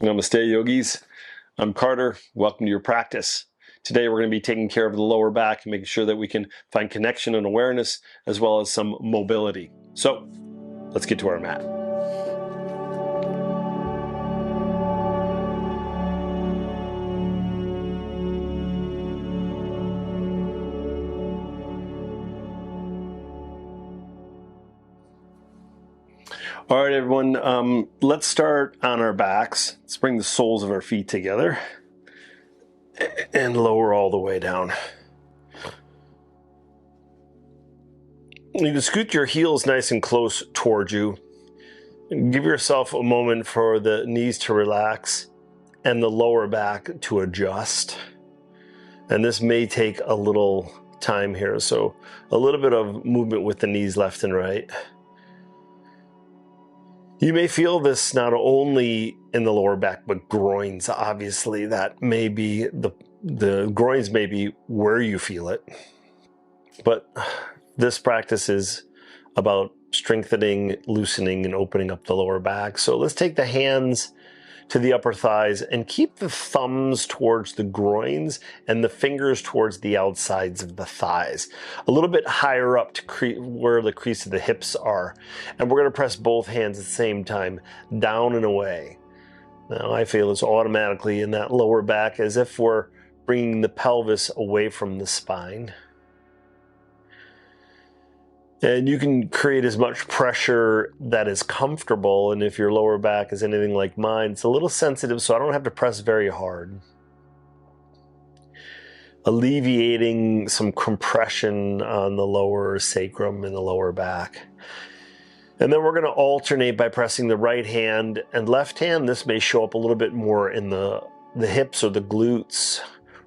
Namaste, yogis. I'm Carter. Welcome to your practice. Today we're going to be taking care of the lower back and making sure that we can find connection and awareness as well as some mobility. So let's get to our mat. All right, everyone, let's start on our backs. Let's bring the soles of our feet together and lower all the way down. You can scoot your heels nice and close towards you. Give yourself a moment for the knees to relax and the lower back to adjust. And this may take a little time here, so a little bit of movement with the knees left and right. You may feel this not only in the lower back, but groins. Obviously, that may be the groins may be where you feel it. But this practice is about strengthening, loosening, and opening up the lower back. So let's take the hands to the upper thighs and keep the thumbs towards the groins and the fingers towards the outsides of the thighs, a little bit higher up to where the crease of the hips are. And we're going to press both hands at the same time, down and away. Now I feel it's automatically in that lower back as if we're bringing the pelvis away from the spine. And you can create as much pressure that is comfortable. And if your lower back is anything like mine, it's a little sensitive, so I don't have to press very hard. Alleviating some compression on the lower sacrum and the lower back. And then we're going to alternate by pressing the right hand and left hand. This may show up a little bit more in the hips or the glutes,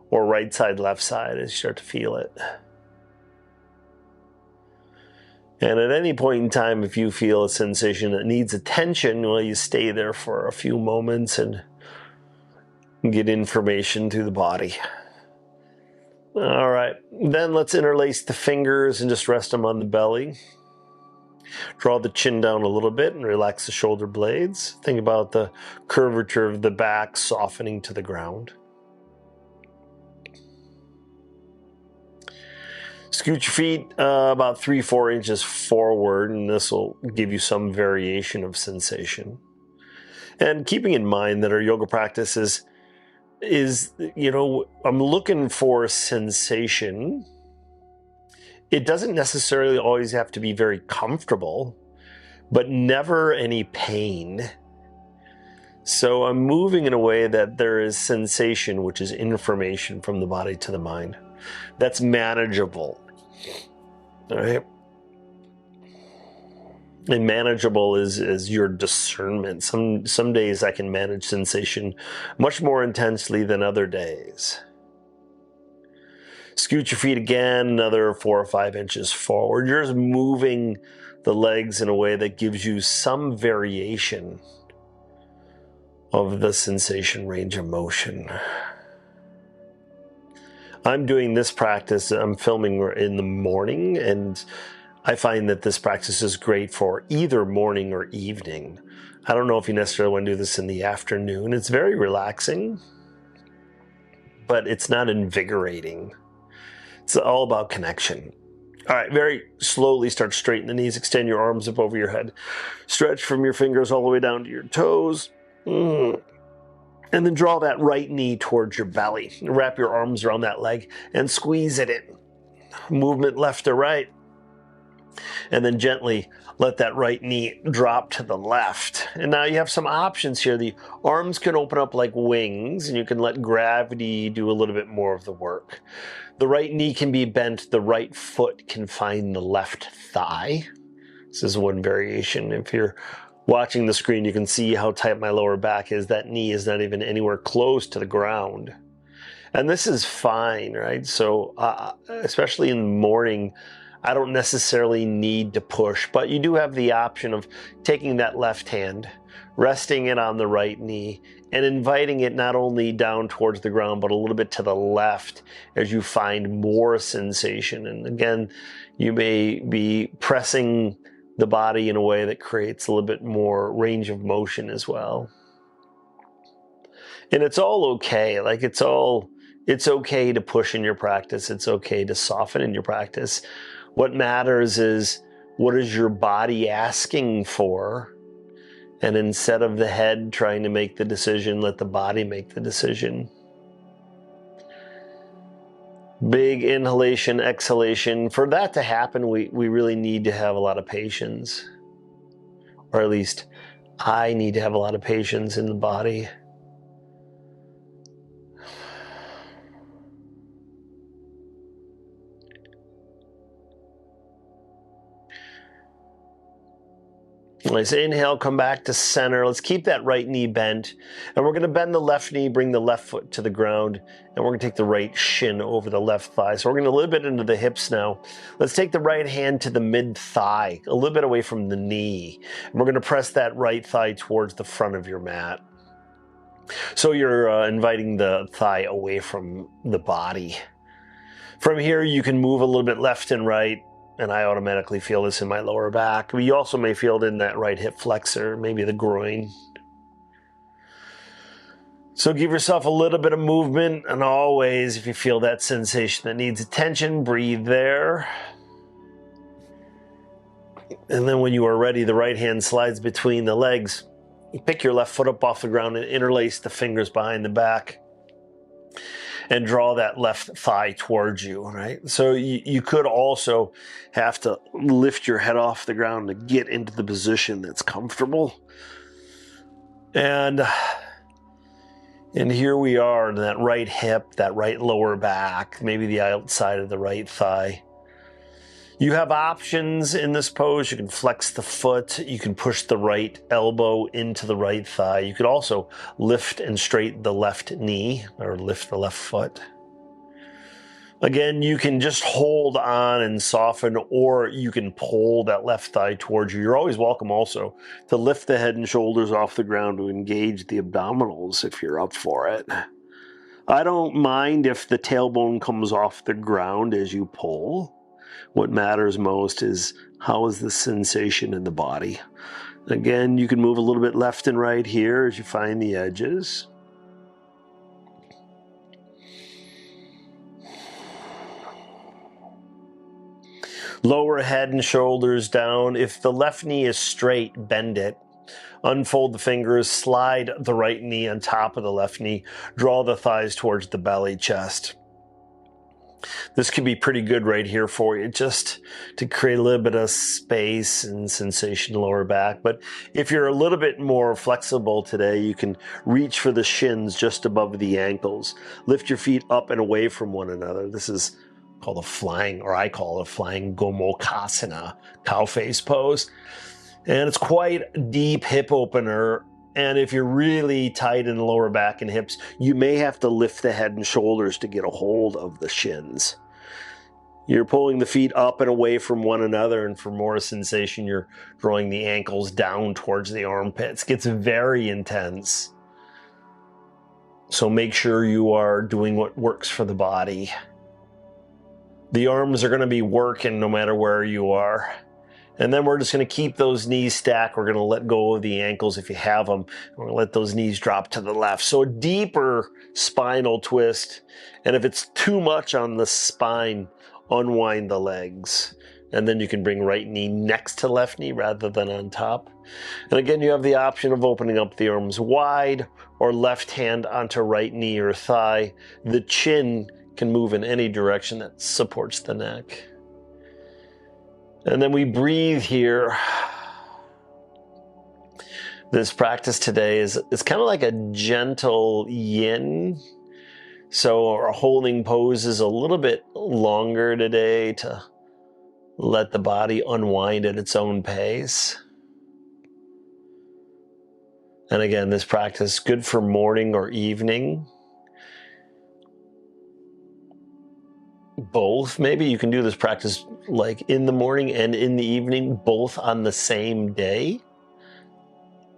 or right side, left side as you start to feel it. And at any point in time, if you feel a sensation that needs attention, well, you stay there for a few moments and get information to the body. All right, then let's interlace the fingers and just rest them on the belly. Draw the chin down a little bit and relax the shoulder blades. Think about the curvature of the back softening to the ground. Scoot your feet about 3-4 inches forward, and this will give you some variation of sensation. And keeping in mind that our yoga practice is I'm looking for sensation. It doesn't necessarily always have to be very comfortable, but never any pain. So I'm moving in a way that there is sensation, which is information from the body to the mind. That's manageable. All right. And manageable is your discernment. Some days I can manage sensation much more intensely than other days. Scoot your feet again, another 4 or 5 inches forward. You're just moving the legs in a way that gives you some variation of the sensation range of motion. I'm doing this practice, I'm filming in the morning, and I find that this practice is great for either morning or evening. I don't know if you necessarily want to do this in the afternoon. It's very relaxing, but it's not invigorating. It's all about connection. All right, very slowly start to straighten the knees, extend your arms up over your head. Stretch from your fingers all the way down to your toes. And then draw that right knee towards your belly. Wrap your arms around that leg and squeeze it in. Movement left to right. And then gently let that right knee drop to the left. And now you have some options here. The arms can open up like wings, and you can let gravity do a little bit more of the work. The right knee can be bent. The right foot can find the left thigh. This is one variation. If you're watching the screen, you can see how tight my lower back is. That knee is not even anywhere close to the ground. And this is fine, right? So especially in the morning, I don't necessarily need to push, but you do have the option of taking that left hand, resting it on the right knee, and inviting it not only down towards the ground, but a little bit to the left as you find more sensation. And again, you may be pressing the body in a way that creates a little bit more range of motion as well. And it's all okay. Like it's okay to push in your practice. It's okay to soften in your practice. What matters is, what is your body asking for? And instead of the head trying to make the decision, let the body make the decision. Big inhalation, exhalation. For that to happen, we really need to have a lot of patience. Or at least I need to have a lot of patience in the body. Let's inhale, come back to center. Let's keep that right knee bent. And we're going to bend the left knee, bring the left foot to the ground. And we're going to take the right shin over the left thigh. So we're going to a little bit into the hips now. Let's take the right hand to the mid-thigh, a little bit away from the knee. And we're going to press that right thigh towards the front of your mat. So you're inviting the thigh away from the body. From here, you can move a little bit left and right. And I automatically feel this in my lower back. But you also may feel it in that right hip flexor, maybe the groin. So give yourself a little bit of movement. And always, if you feel that sensation that needs attention, breathe there. And then when you are ready, the right hand slides between the legs. You pick your left foot up off the ground and interlace the fingers behind the back. And draw that left thigh towards you, right? So you could also have to lift your head off the ground to get into the position that's comfortable. And here we are in that right hip, that right lower back, maybe the outside of the right thigh. You have options in this pose. You can flex the foot. You can push the right elbow into the right thigh. You could also lift and straighten the left knee or lift the left foot. Again, you can just hold on and soften, or you can pull that left thigh towards you. You're always welcome also to lift the head and shoulders off the ground to engage the abdominals if you're up for it. I don't mind if the tailbone comes off the ground as you pull. What matters most is, how is the sensation in the body? Again, you can move a little bit left and right here as you find the edges. Lower head and shoulders down. If the left knee is straight, bend it. Unfold the fingers, slide the right knee on top of the left knee. Draw the thighs towards the belly, chest. This could be pretty good right here for you, just to create a little bit of space and sensation lower back. But if you're a little bit more flexible today, you can reach for the shins just above the ankles. Lift your feet up and away from one another. This is called a flying, or I call it a flying Gomukhasana, cow face pose. And it's quite a deep hip opener. And if you're really tight in the lower back and hips, you may have to lift the head and shoulders to get a hold of the shins. You're pulling the feet up and away from one another, and for more sensation, you're drawing the ankles down towards the armpits. It gets very intense. So make sure you are doing what works for the body. The arms are going to be working no matter where you are. And then we're just going to keep those knees stacked. We're going to let go of the ankles if you have them. We're going to let those knees drop to the left. So a deeper spinal twist. And if it's too much on the spine, unwind the legs. And then you can bring right knee next to left knee rather than on top. And again, you have the option of opening up the arms wide or left hand onto right knee or thigh. The chin can move in any direction that supports the neck. And then we breathe here. This practice today is kind of like a gentle yin. So our holding pose is a little bit longer today to let the body unwind at its own pace. And again, this practice is good for morning or evening. Both. Maybe you can do this practice like in the morning and in the evening, both on the same day.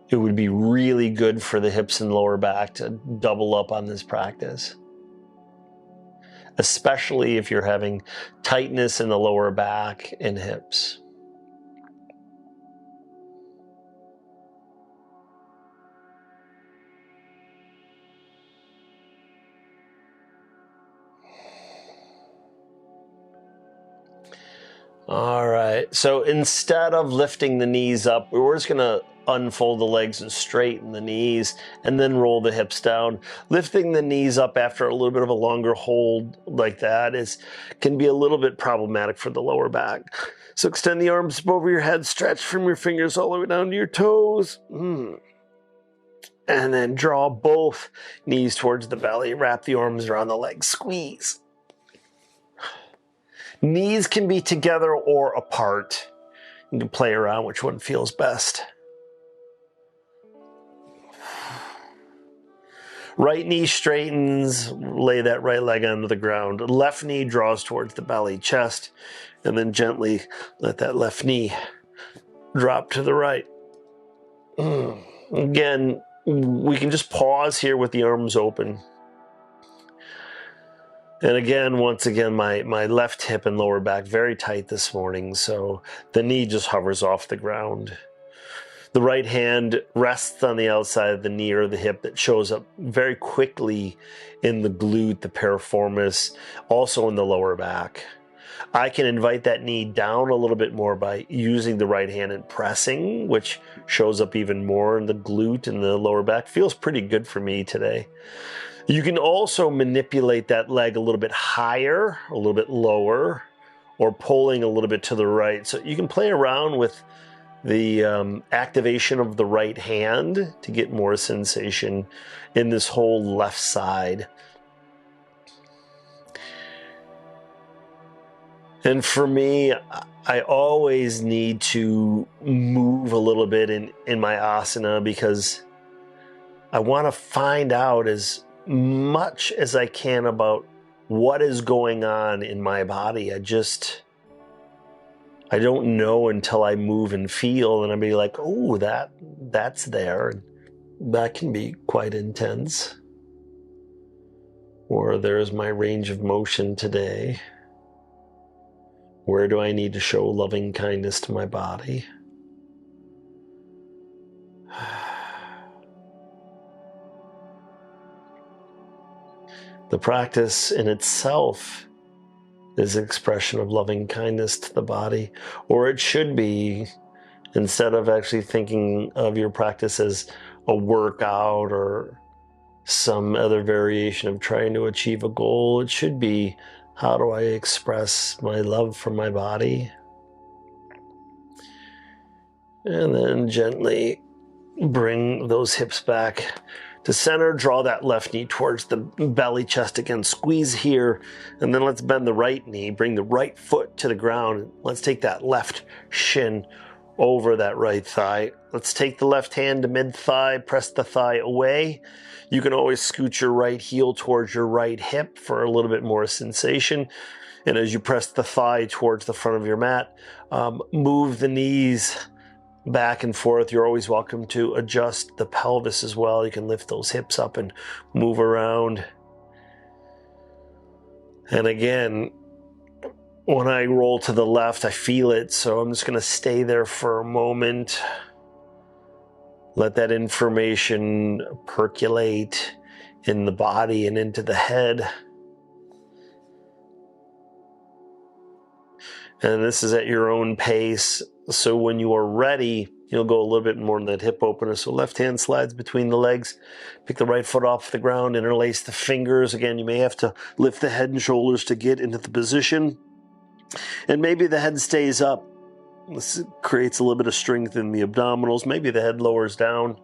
It would be really good for the hips and lower back to double up on this practice, especially if you're having tightness in the lower back and hips. All right, so instead of lifting the knees up, we're just gonna unfold the legs and straighten the knees and then roll the hips down. Lifting the knees up after a little bit of a longer hold like that can be a little bit problematic for the lower back. So extend the arms over your head, stretch from your fingers all the way down to your toes. And then draw both knees towards the belly, wrap the arms around the legs, squeeze. Knees can be together or apart. You can play around which one feels best. Right knee straightens, lay that right leg onto the ground. Left knee draws towards the belly, chest, and then gently let that left knee drop to the right. Again, we can just pause here with the arms open. And again, once again, my left hip and lower back very tight this morning, so the knee just hovers off the ground. The right hand rests on the outside of the knee or the hip that shows up very quickly in the glute, the piriformis, also in the lower back. I can invite that knee down a little bit more by using the right hand and pressing, which shows up even more in the glute and the lower back. Feels pretty good for me today. You can also manipulate that leg a little bit higher, a little bit lower, or pulling a little bit to the right. So you can play around with the activation of the right hand to get more sensation in this whole left side. And for me, I always need to move a little bit in my asana because I want to find out as much as I can about what is going on in my body. I don't know until I move and feel, and I'll be like, oh, that's there. That can be quite intense. Or there's my range of motion today. Where do I need to show loving kindness to my body? The practice in itself is an expression of loving kindness to the body, or it should be, instead of actually thinking of your practice as a workout or some other variation of trying to achieve a goal. It should be, how do I express my love for my body? And then gently bring those hips back to center. Draw that left knee towards the belly, chest again. Squeeze here. And then let's bend the right knee. Bring the right foot to the ground. Let's take that left shin over that right thigh. Let's take the left hand to mid-thigh. Press the thigh away. You can always scoot your right heel towards your right hip for a little bit more sensation. And as you press the thigh towards the front of your mat, move the knees back and forth. You're always welcome to adjust the pelvis as well. You can lift those hips up and move around. And again, when I roll to the left, I feel it. So I'm just going to stay there for a moment. Let that information percolate in the body and into the head. And this is at your own pace. So when you are ready, you'll go a little bit more in that hip opener. So left hand slides between the legs. Pick the right foot off the ground. Interlace the fingers. Again, you may have to lift the head and shoulders to get into the position. And maybe the head stays up. This creates a little bit of strength in the abdominals. Maybe the head lowers down.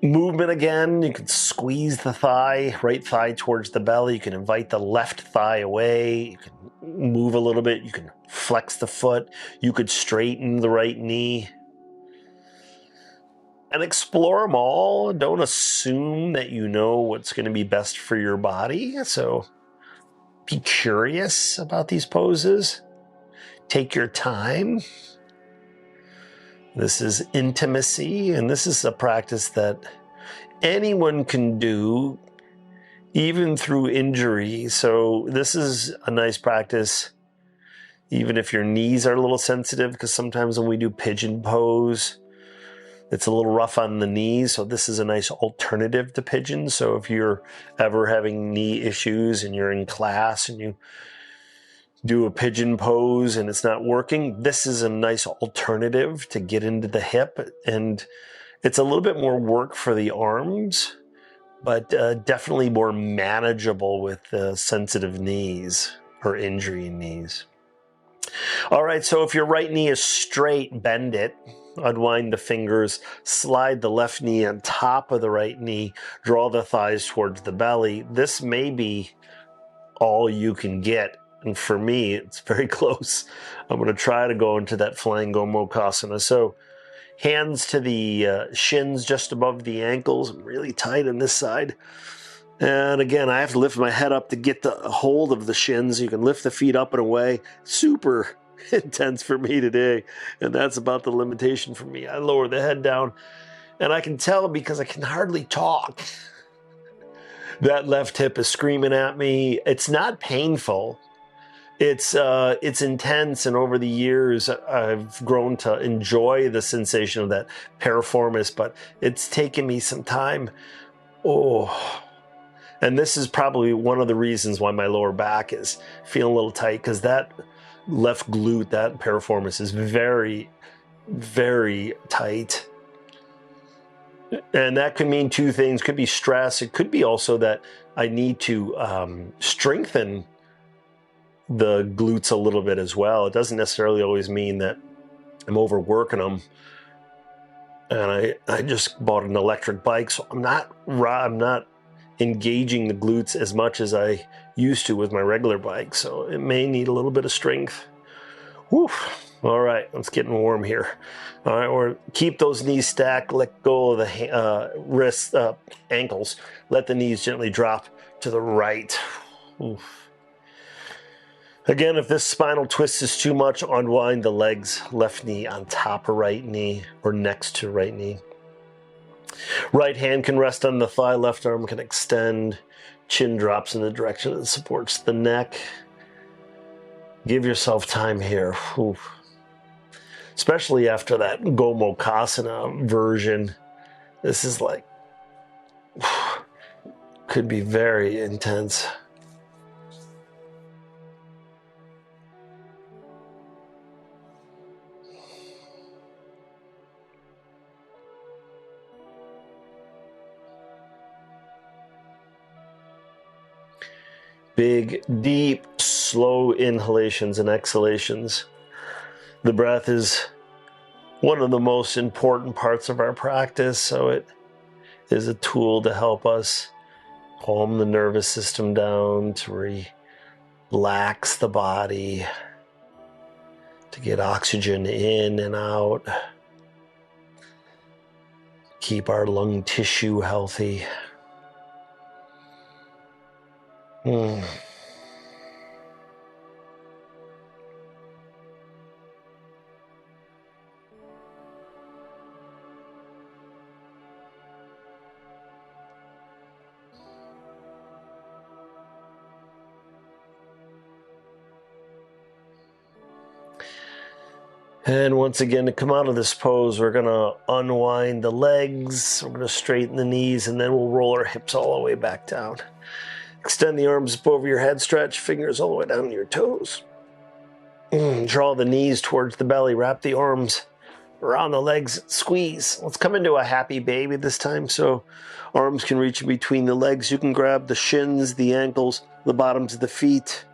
Movement again. You can squeeze the thigh, right thigh towards the belly. You can invite the left thigh away. You can move a little bit. You can flex the foot. You could straighten the right knee. And explore them all. Don't assume that you know what's going to be best for your body. So be curious about these poses. Take your time. This is intimacy, and this is a practice that anyone can do, even through injury. So this is a nice practice, even if your knees are a little sensitive, because sometimes when we do pigeon pose, it's a little rough on the knees. So this is a nice alternative to pigeon. So if you're ever having knee issues and you're in class and you do a pigeon pose and it's not working, this is a nice alternative to get into the hip. And it's a little bit more work for the arms, but definitely more manageable with sensitive knees or injury knees. All right, so if your right knee is straight, bend it. Unwind the fingers, slide the left knee on top of the right knee, draw the thighs towards the belly. This may be all you can get. And for me, it's very close. I'm going to try to go into that flying Gomukhasana. So hands to the shins just above the ankles. I'm really tight on this side. And again, I have to lift my head up to get the hold of the shins. You can lift the feet up and away. Super intense for me today. And that's about the limitation for me. I lower the head down. And I can tell because I can hardly talk. That left hip is screaming at me. It's not painful. It's intense, and over the years, I've grown to enjoy the sensation of that piriformis, but it's taken me some time. Oh, and this is probably one of the reasons why my lower back is feeling a little tight, because that left glute, that piriformis is very, very tight. And that could mean two things. It could be stress. It could be also that I need to strengthen the glutes a little bit as well. It doesn't necessarily always mean that I'm overworking them. And I just bought an electric bike, so I'm not engaging the glutes as much as I used to with my regular bike. So it may need a little bit of strength. Whew. All right, it's getting warm here. All right, or keep those knees stacked. Let go of the wrists, ankles. Let the knees gently drop to the right. Oof. Again, if this spinal twist is too much, unwind the legs, left knee on top of right knee or next to right knee. Right hand can rest on the thigh, left arm can extend, chin drops in the direction that supports the neck. Give yourself time here. Oof. Especially after that Gomukhasana version. This is like, could be very intense. Big, deep, slow inhalations and exhalations. The breath is one of the most important parts of our practice, so it is a tool to help us calm the nervous system down, to relax the body, to get oxygen in and out, keep our lung tissue healthy. And once again, to come out of this pose, we're going to unwind the legs, we're going to straighten the knees, and then we'll roll our hips all the way back down. Extend the arms up over your head, stretch fingers all the way down to your toes. Draw the knees towards the belly, wrap the arms around the legs, squeeze. Let's come into a happy baby this time, so arms can reach in between the legs. You can grab the shins, the ankles, the bottoms of the feet,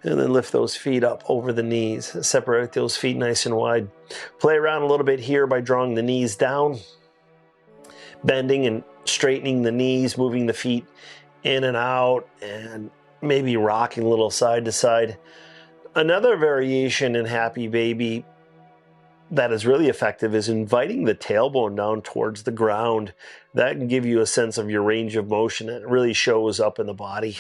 and then lift those feet up over the knees. Separate those feet nice and wide. Play around a little bit here by drawing the knees down, bending and straightening the knees, moving the feet in and out, and maybe rocking a little side to side. Another variation in Happy Baby that is really effective is inviting the tailbone down towards the ground. That can give you a sense of your range of motion. It really shows up in the body.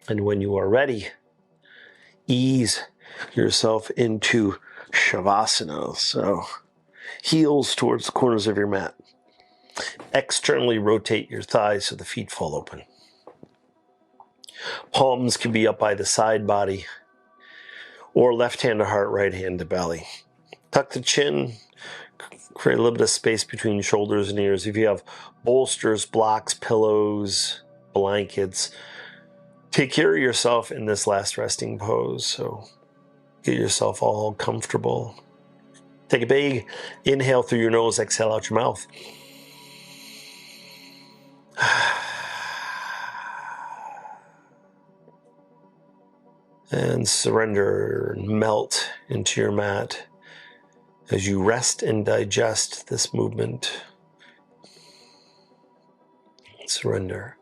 And when you are ready, ease yourself into Shavasana. So heels towards the corners of your mat. Externally rotate your thighs so the feet fall open. Palms can be up by the side body, or left hand to heart, right hand to belly. Tuck the chin, create a little bit of space between shoulders and ears. If you have bolsters, blocks, pillows, blankets, take care of yourself in this last resting pose. So get yourself all comfortable. Take a big inhale through your nose, exhale out your mouth. And surrender and melt into your mat as you rest and digest this movement. Surrender.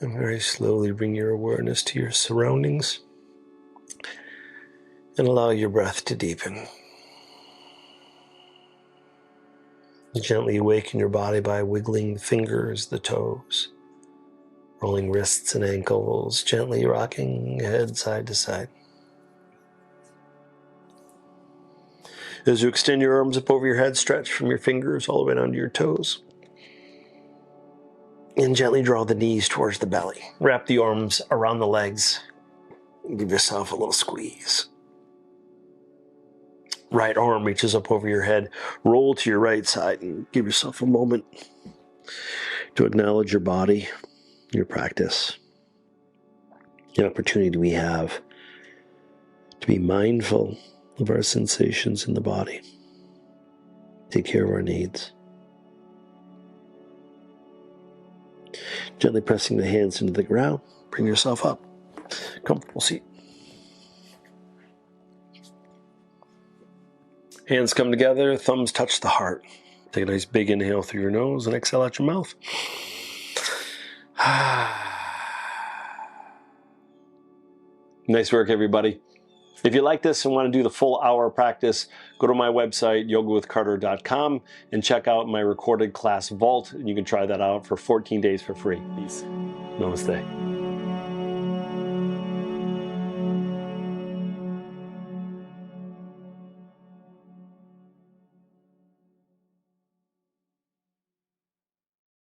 And very slowly bring your awareness to your surroundings and allow your breath to deepen. Gently awaken your body by wiggling the fingers, the toes, rolling wrists and ankles, gently rocking head side to side. As you extend your arms up over your head, stretch from your fingers all the way down to your toes. And gently draw the knees towards the belly. Wrap the arms around the legs. Give yourself a little squeeze. Right arm reaches up over your head. Roll to your right side and give yourself a moment to acknowledge your body, your practice, the opportunity we have to be mindful of our sensations in the body. Take care of our needs. Gently pressing the hands into the ground. Bring yourself up. Comfortable seat. Hands come together, thumbs touch the heart. Take a nice big inhale through your nose and exhale out your mouth. Nice work, everybody. If you like this and want to do the full hour practice, go to my website, yogawithcarter.com, and check out my recorded class Vault. And you can try that out for 14 days for free. Peace. Namaste.